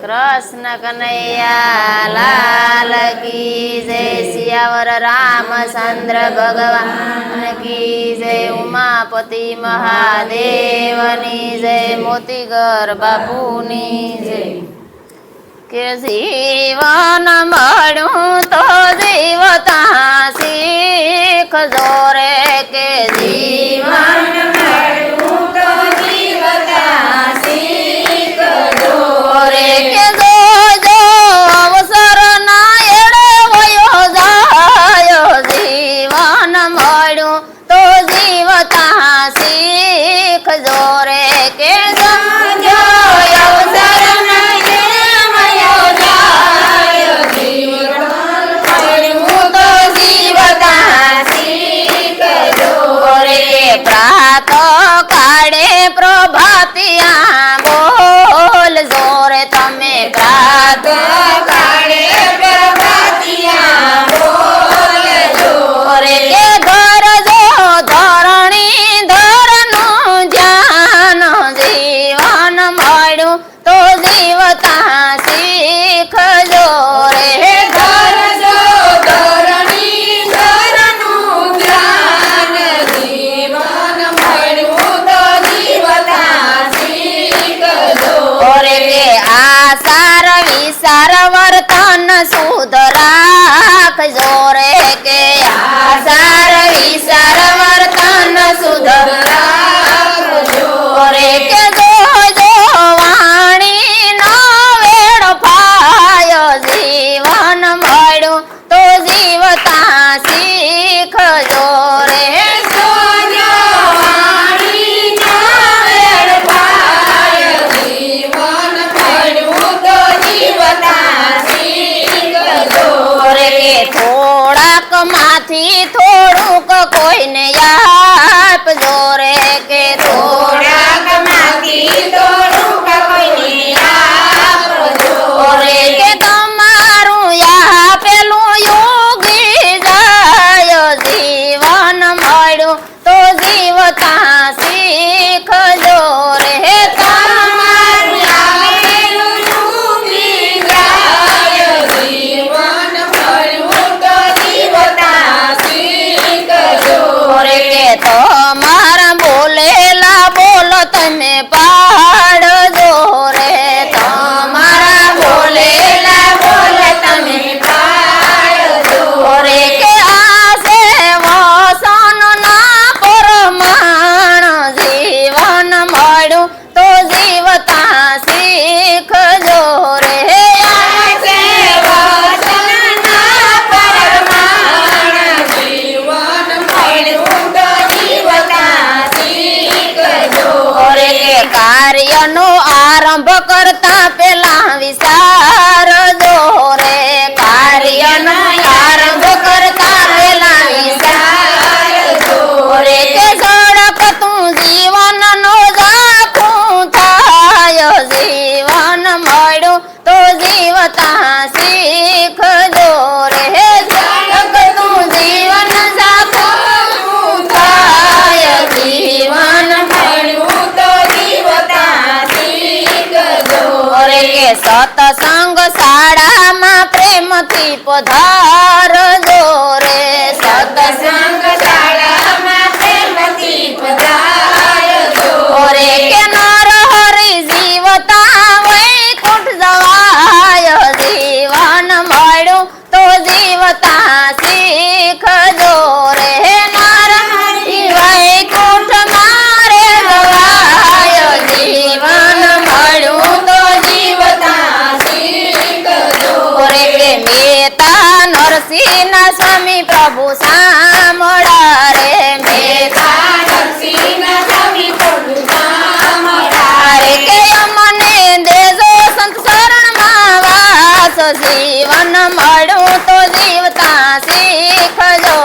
कृष्ण कन्हैया लाल की जय। सियावर रामचंद्र भगवान की जय। उमापति महादेवनी जय। मोतीगर बापूनी जय। के जीवन मळ्યું तो जीवता શીખજો રે કે જીવન મળ્યું તો જીવતા શીખજો રે કે જો અવસર ના એળે વયો જાય જીવન મળ્યું તો જીવતા શીખજો રે કે જો અવસર ના प्रात काड़े प्रभातिया बोल जोरे तमे प्रात काड़े प्रभातिया बोल जोरे के घर जो धरणी धरनु ज्ञान जीवन मळ्યું तो जीवता શીખ जोरे घर जो धरणी धरनु ज्ञान जीवन मळ्યું तो जीवता શીખ जोरे के आसार विसार वर्तन सुधराख जोरे के आसार विसार वर्तन सुधराख जोरे के जो वाणी नो वेड़फाय जीवन मळ्યું तो जीवता શીખ जोरे થોડાક માંથી થોડુંક કોઈને આપજો રે કે થોડાક માંથી થોડુંક કોઈને આપજો રે કે તમારું આપેલું યોગી જાય જીવન મળ્યું તો જીવતા શીખજો રે તમારું આપેલું યોગી જાય જીવન તમારા બોલેલા બોલ તમે પાડજો રે તમારા બોલેલા બોલ તમે પાડજો રે કે આસે વસન ના પરમાણ જીવન મળ્યું તો જીવતા શીખજો રે આસે વસન ના પરમાણ જીવન મળ્યું કાર્યનો આરંભ કરતા પેલા વિચાર જોરે કાર્યનો આરંભ કરતા પેલા વિચાર જોરે કે ઝડપ તું જીવન નો ઝાખું થાય જીવન મળ્યું તો જીવતા શીખજો રે ઝડપ તું જીવન ઝાખું થાય જીવન મળ્યું સતસંગ શાળામાં પ્રેમથી પધારજો રે સતસંગ શાળામાં પ્રેમથી પધારજો રે કે નર હરિ જીવતા વૈકુંઠ જવાય જીવન મળ્યું તો જીવતા શીખજો રે નર હરિ વૈકુંઠ મારે જવાય જીવન મળ્યું તો જીવતા મેતા નરસિંહ સ્વામી પ્રભુ સાંભળા રે મેતા નરસિંહ સ્વામી પ્રભુ સાંભળા રે કે અમને દેજો સંત શરણમાં વાસ જીવન મળ્યું તો જીવતા શીખજો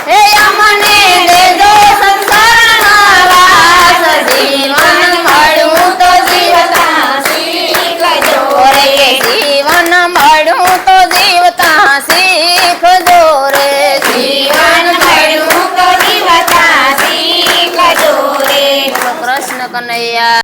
હે અમને દેજો સંત શરણમાં વાસ જીવન મળ્યું તો જીવતા શીખજો રે જીવન મળ્યું તો જીવતા શીખજો રે જીવન મળ્યું તો જીવતા શીખજો રે કૃષ્ણ કનૈયા